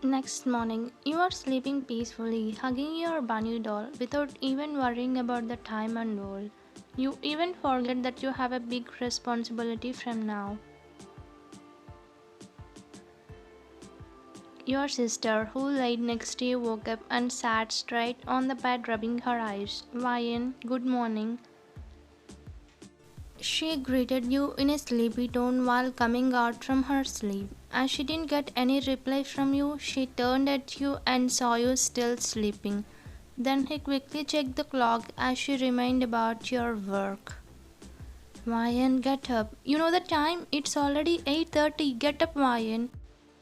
Next morning, you are sleeping peacefully, hugging your bunny doll without even worrying about the time and world. You even forget that you have a big responsibility from now. Your sister, who laid next to you, woke up and sat straight on the bed, rubbing her eyes. Ryan, good morning. She greeted you in a sleepy tone while coming out from her sleep. As she didn't get any reply from you, she turned at you and saw you still sleeping. Then he quickly checked the clock as she reminded about your work. Ryan, get up. You know the time? It's already 8:30. Get up, Ryan.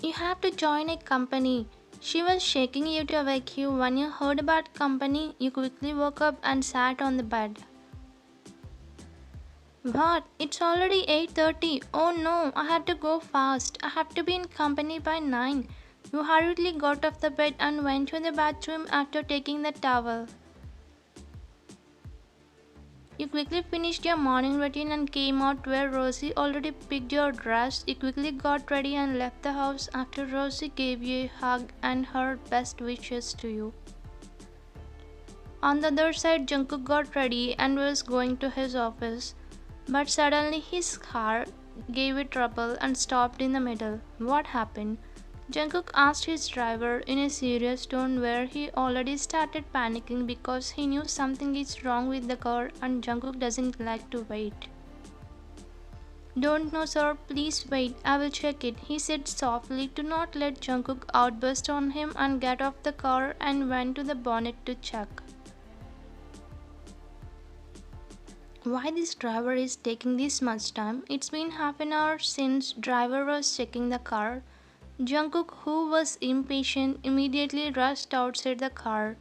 You have to join a company. She was shaking you to wake you. When you heard about company, you quickly woke up and sat on the bed. What? It's already 8:30. Oh no, I have to go fast. I have to be in company by 9. You hurriedly got off the bed and went to the bathroom after taking the towel. You quickly finished your morning routine and came out where Rosie already picked your dress. You quickly got ready and left the house after Rosie gave you a hug and her best wishes to you. On the other side, Jungkook got ready and was going to his office. But suddenly his car gave it trouble and stopped in the middle. What happened? Jungkook asked his driver in a serious tone where he already started panicking because he knew something is wrong with the car and Jungkook doesn't like to wait. Don't know sir, please wait, I will check it, he said softly to not let Jungkook outburst on him and get off the car and went to the bonnet to check. Why this driver is taking this much time? It's been half an hour since driver was checking the car. Jungkook, who was impatient, immediately rushed outside the car.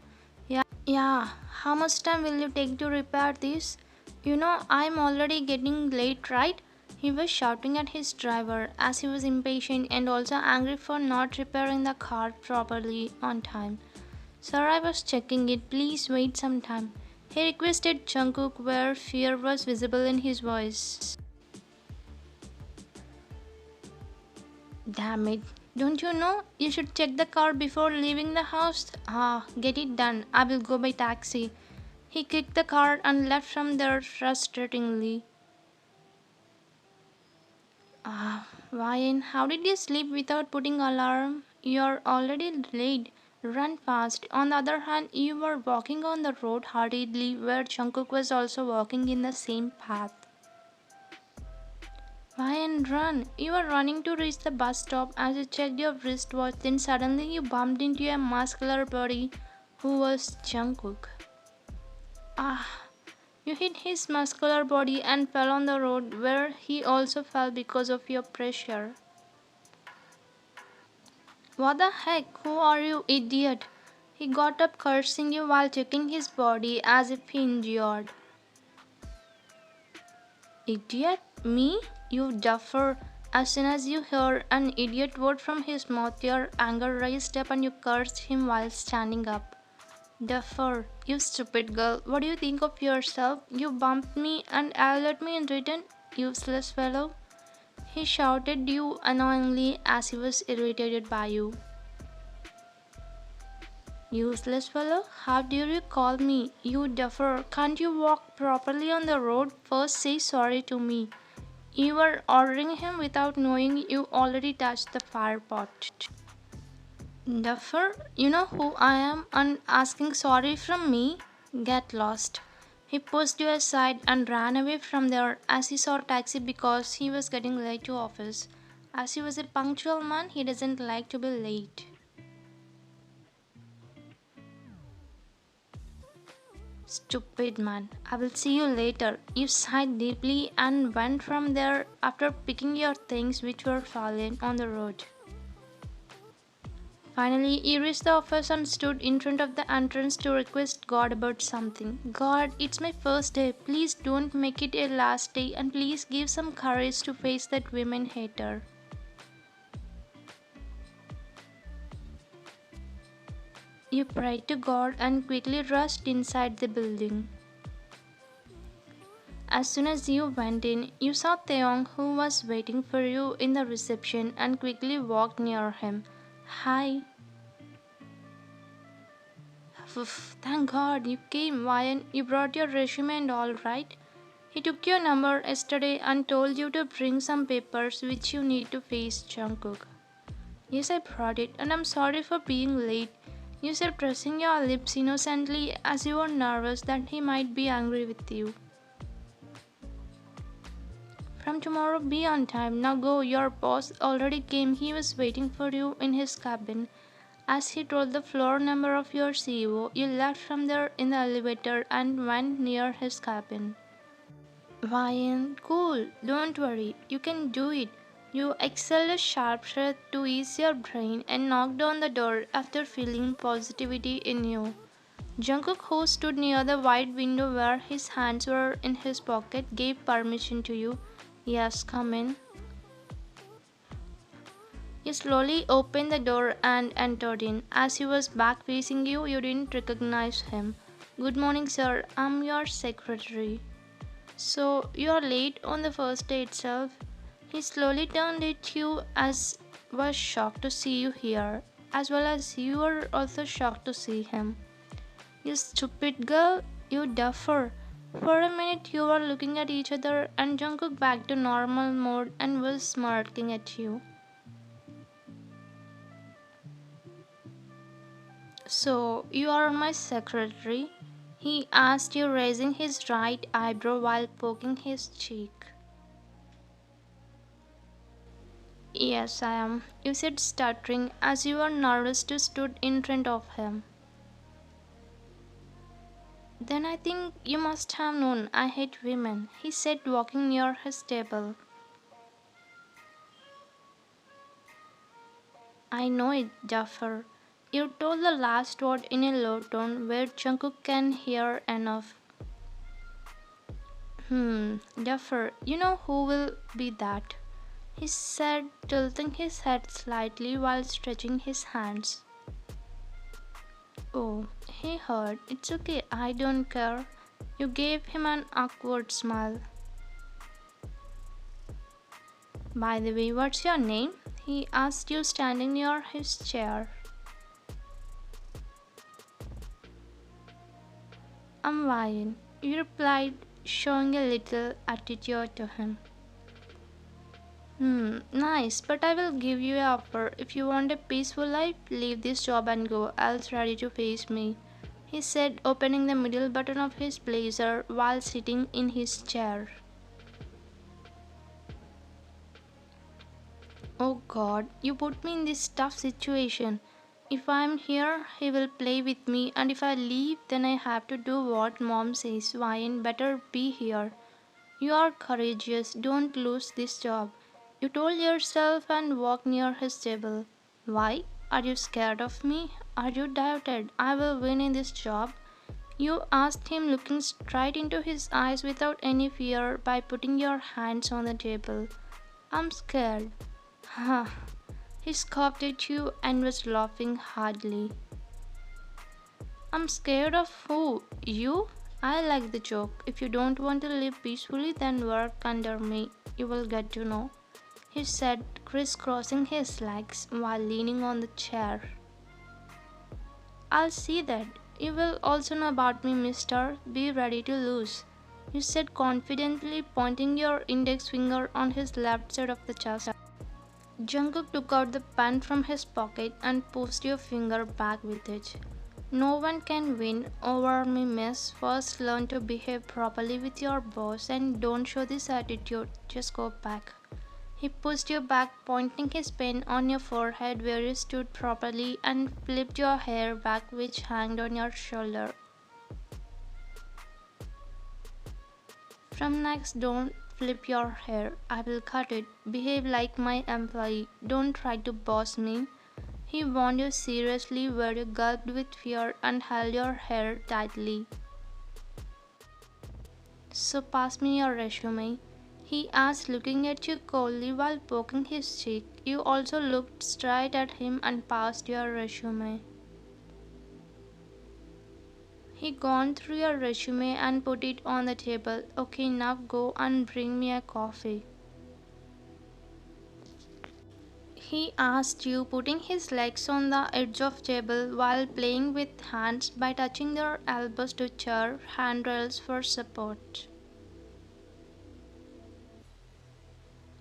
Yeah, how much time will you take to repair this? You know, I'm already getting late, right? He was shouting at his driver as he was impatient and also angry for not repairing the car properly on time. Sir, I was checking it. Please wait some time. He requested Jungkook where fear was visible in his voice. Damn it. Don't you know? You should check the car before leaving the house. Get it done. I will go by taxi. He kicked the car and left from there frustratingly. Ryan, how did you sleep without putting alarm? You're already late. Run fast. On the other hand, you were walking on the road hurriedly where Jungkook was also walking in the same path. Ryan, run! You were running to reach the bus stop as you checked your wristwatch, then suddenly you bumped into a muscular body who was Jungkook. Ah! You hit his muscular body and fell on the road where he also fell because of your pressure. What the heck? Who are you, idiot? He got up cursing you while checking his body as if he injured. Idiot? Me? You duffer. As soon as you heard an idiot word from his mouth, your anger raised up and you cursed him while standing up. Duffer, you stupid girl. What do you think of yourself? You bumped me and yelled at me in return, useless fellow. He shouted you annoyingly as he was irritated by you. Useless fellow? How dare you call me? You duffer. Can't you walk properly on the road? First say sorry to me. You were ordering him without knowing you already touched the fire pot. Duffer, you know who I am and asking sorry from me? Get lost. He pushed you aside and ran away from there as he saw a taxi because he was getting late to office. As he was a punctual man, he doesn't like to be late. Stupid man. I will see you later. You sighed deeply and went from there after picking your things which were fallen on the road. Finally, he reached the office and stood in front of the entrance to request God about something. God, it's my first day. Please don't make it a last day and please give some courage to face that women hater. You prayed to God and quickly rushed inside the building. As soon as you went in, you saw Taeyong, who was waiting for you in the reception, and quickly walked near him. Hi. Thank God you came, Ryan. You brought your resume and all right. He took your number yesterday and told you to bring some papers which you need to face Jungkook. Yes, I brought it, and I'm sorry for being late. You said pressing your lips innocently as you were nervous that he might be angry with you. From tomorrow, be on time. Now go, your boss already came. He was waiting for you in his cabin. As he told the floor number of your CEO, you left from there in the elevator and went near his cabin. Ryan, cool, don't worry, you can do it. You exhaled a sharp breath to ease your brain and knocked on the door after feeling positivity in you. Jungkook, who stood near the wide window where his hands were in his pocket, gave permission to you. Yes, come in. You slowly opened the door and entered in. As he was back facing you, you didn't recognize him. Good morning, sir. I'm your secretary. So, you're late on the first day itself? He slowly turned at you as was shocked to see you here, as well as you were also shocked to see him. You stupid girl, you duffer. For a minute you were looking at each other and Jungkook back to normal mode and was smirking at you. So, you are my secretary? He asked you, raising his right eyebrow while poking his cheek. Yes, I am, you said, stuttering as you were nervous to stood in front of him. Then I think you must have known I hate women, he said, walking near his table. I know it, Jaffer. You told the last word in a low tone where Jungkook can hear enough. Jaffer, you know who will be that? He said, tilting his head slightly while stretching his hands. Oh, he heard. It's okay, I don't care. You gave him an awkward smile. By the way, what's your name? He asked you, standing near his chair. I'm Ryan, you replied, showing a little attitude to him. Nice, but I will give you an offer. If you want a peaceful life, leave this job and go, else ready to face me, he said, opening the middle button of his blazer while sitting in his chair. Oh God, you put me in this tough situation. If I'm here, he will play with me, and if I leave, then I have to do what mom says. Ryan, better be here. You are courageous, don't lose this job, you told yourself and walked near his table. Why? Are you scared of me? Are you doubted I will win in this job? You asked him, looking straight into his eyes without any fear by putting your hands on the table. I'm scared. Ha! He scoffed at you and was laughing hardly. I'm scared of who? You? I like the joke. If you don't want to live peacefully, then work under me. You will get to know, he said, crisscrossing his legs while leaning on the chair. I'll see that. You will also know about me, mister. Be ready to lose, you said confidently, pointing your index finger on his left side of the chest. Jungkook took out the pen from his pocket and pushed your finger back with it. No one can win over me, miss. First learn to behave properly with your boss and don't show this attitude. Just go back. He pushed you back, pointing his pen on your forehead where you stood properly and flipped your hair back which hung on your shoulder. From next, don't flip your hair. I will cut it. Behave like my employee. Don't try to boss me. He warned you seriously where you gulped with fear and held your hair tightly. So pass me your resume, he asked, looking at you coldly while poking his cheek. You also looked straight at him and passed your resume. He gone through your resume and put it on the table. Okay, now go and bring me a coffee. He asked you, putting his legs on the edge of table while playing with hands by touching their elbows to chair handrails for support.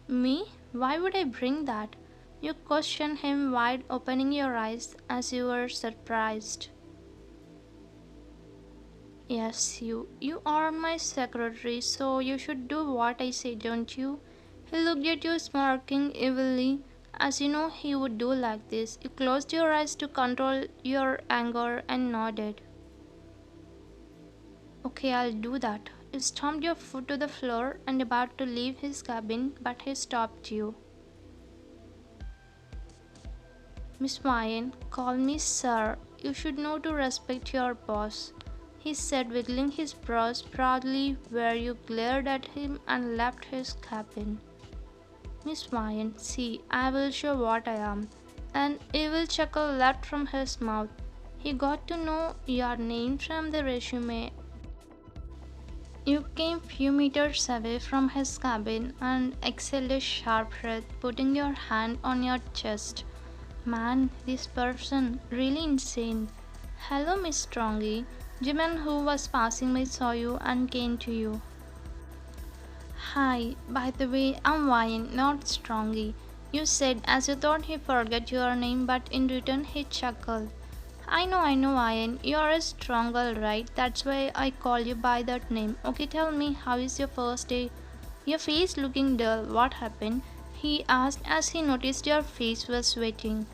Me? Why would I bring that? You questioned him wide opening your eyes as you were surprised. Yes, you. You are my secretary, so you should do what I say, don't you? He looked at you smirking evilly, as you know he would do like this. You closed your eyes to control your anger and nodded. Okay, I'll do that. You stomped your foot to the floor and about to leave his cabin, but he stopped you. Miss Ryan, call me sir. You should know to respect your boss, he said, wiggling his brows proudly where you glared at him and left his cabin. Miss Ryan, see, I will show what I am. An evil chuckle leapt from his mouth. He got to know your name from the resume. You came few meters away from his cabin and exhaled a sharp breath, putting your hand on your chest. Man, this person really insane. Hello, Miss Strongy. Jimin, who was passing by, saw you and came to you. Hi, by the way, I'm Wayne, not Strongy. You said as you thought he forgot your name, but in return he chuckled. I know, Wayne. You're a strong girl, right? That's why I call you by that name. Okay, tell me, how is your first day? Your face looking dull. What happened? He asked as he noticed your face was sweating.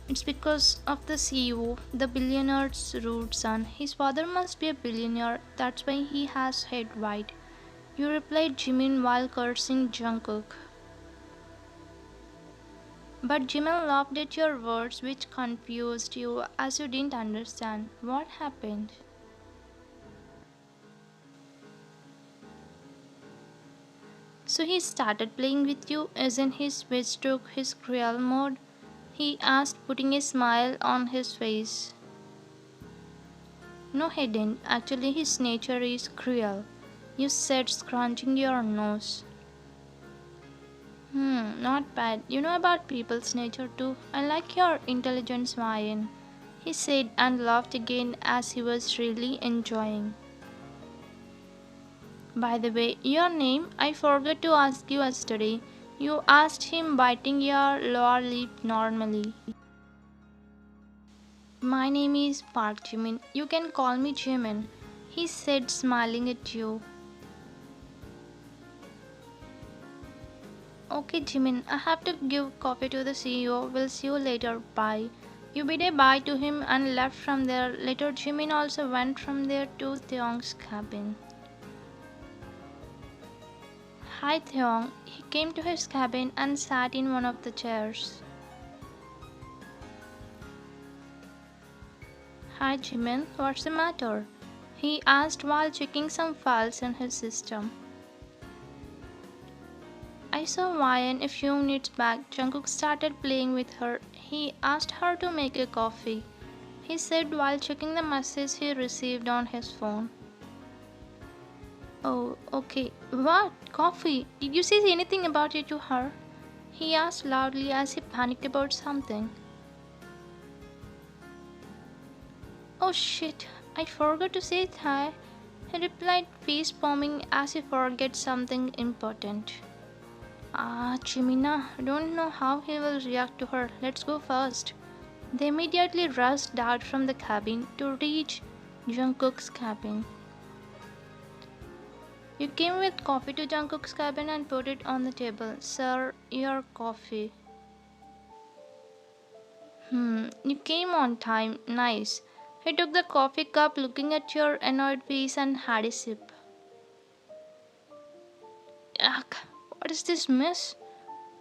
It's because of the CEO, the billionaire's rude son. His father must be a billionaire, that's why he has head white. You replied Jimin while cursing Jungkook. But Jimin laughed at your words, which confused you as you didn't understand. What happened? So he started playing with you, isn't he switched to his cruel mode? He asked, putting a smile on his face. No, he didn't. Actually, his nature is cruel. You said, scrunching your nose. Not bad. You know about people's nature too. I like your intelligence, Ryan, he said and laughed again as he was really enjoying. By the way, your name, I forgot to ask you yesterday. You asked him, biting your lower lip normally. My name is Park Jimin. You can call me Jimin, he said, smiling at you. Okay, Jimin, I have to give coffee to the CEO. We'll see you later. Bye. You bid a bye to him and left from there. Later, Jimin also went from there to Theong's cabin. Hi, Theong. He came to his cabin and sat in one of the chairs. Hi, Jimin. What's the matter? He asked while checking some files in his system. I saw Ryan a few minutes back. Jungkook started playing with her. He asked her to make a coffee, he said while checking the message he received on his phone. Oh, okay. What? Coffee? Did you say anything about it to her? He asked loudly as he panicked about something. Oh shit, I forgot to say hi, he replied, face palming as he forget something important. Ah, Chimina, I don't know how he will react to her. Let's go first. They immediately rushed out from the cabin to reach Jungkook's cabin. You came with coffee to Jungkook's cabin and put it on the table. Sir, your coffee. You came on time. Nice. He took the coffee cup, looking at your annoyed face, and had a sip. Ugh, what is this mess?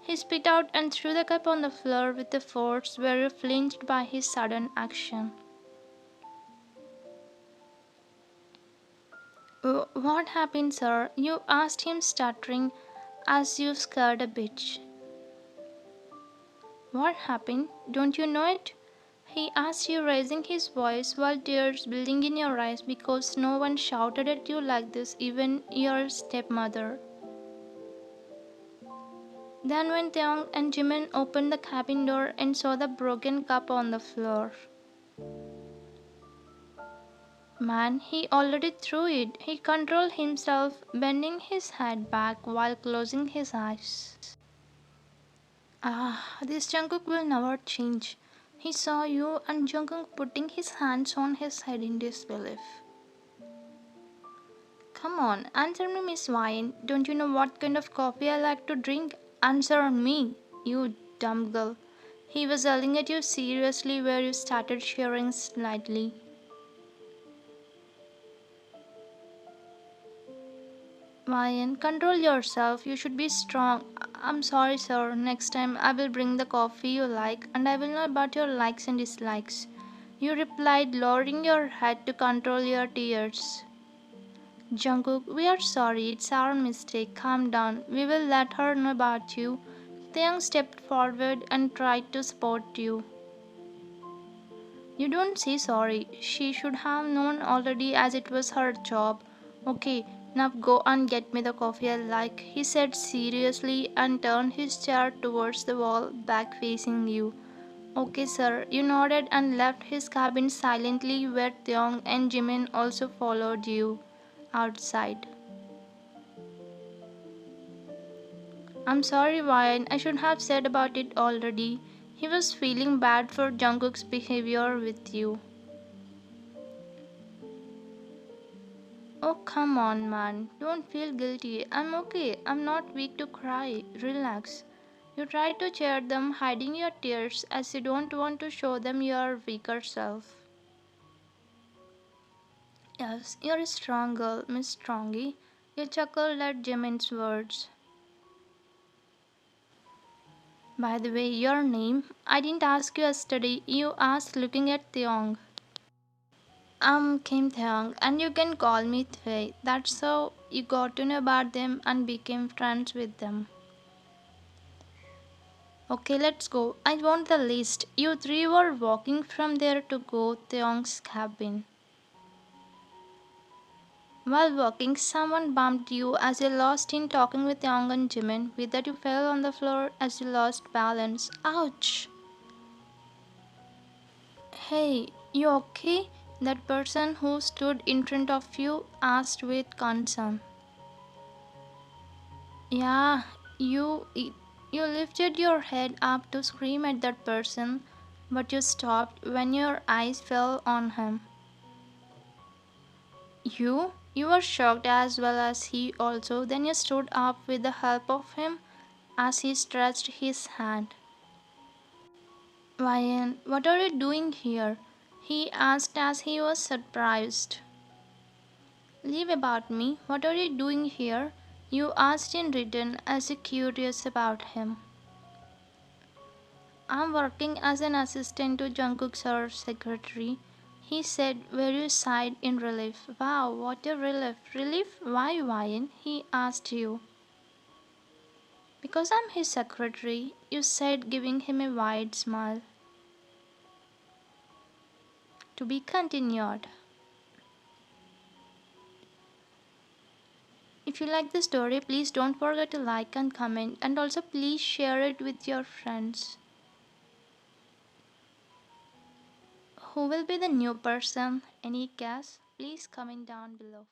He spit out and threw the cup on the floor with a force very flinched by his sudden action. What happened, sir? You asked him, stuttering as you scared a bitch. What happened? Don't you know it? He asked you, raising his voice while tears building in your eyes because no one shouted at you like this, even your stepmother. Then, when Theong and Jimin opened the cabin door and saw the broken cup on the floor, man, he already threw it. He controlled himself, bending his head back while closing his eyes. Ah, this Jungkook will never change. He saw you and Jungkook putting his hands on his head in disbelief. Come on, answer me, Miss Wine. Don't you know what kind of coffee I like to drink? Answer on me, you dumb girl. He was yelling at you seriously where you started shivering slightly. Ryan, control yourself. You should be strong. I'm sorry, sir. Next time I will bring the coffee you like and I will know about your likes and dislikes. You replied, lowering your head to control your tears. Jungkook, we are sorry. It's our mistake. Calm down. We will let her know about you. Taeyang stepped forward and tried to support you. You don't say sorry. She should have known already as it was her job. Okay, now go and get me the coffee I like, he said seriously and turned his chair towards the wall, back facing you. Okay, sir. You nodded and left his cabin silently where Theong and Jimin also followed you outside. I'm sorry, Ryan. I should have said about it already. He was feeling bad for Jungkook's behavior with you. Oh, come on, man. Don't feel guilty. I'm okay. I'm not weak to cry. Relax. You try to cheer them, hiding your tears as you don't want to show them your weaker self. Yes, you're a strong girl, Miss Strongy. You chuckled at Jimin's words. By the way, your name? I didn't ask you yesterday. You asked looking at Theong. Kim Theong, and you can call me Thwei. That's how you got to know about them and became friends with them. Okay, let's go. I want the list. You three were walking from there to go Theong's cabin. While walking, someone bumped you as you lost in talking with Theong and Jimin. With that, you fell on the floor as you lost balance. Ouch! Hey, you okay? That person who stood in front of you asked with concern. Yeah, you lifted your head up to scream at that person, but you stopped when your eyes fell on him. You were shocked as well as he also. Then you stood up with the help of him as he stretched his hand. Ryan, what are you doing here? He asked as he was surprised. Leave about me. What are you doing here? You asked in return as if curious about him. I'm working as an assistant to Jungkook's secretary. He said, very sighed in relief. Wow, what a relief. Relief? Why, Ryan? He asked you. Because I'm his secretary, you said, giving him a wide smile. To be continued. If you like the story, please don't forget to like and comment, and also please share it with your friends. Who will be the new person? Any guess? Please comment down below.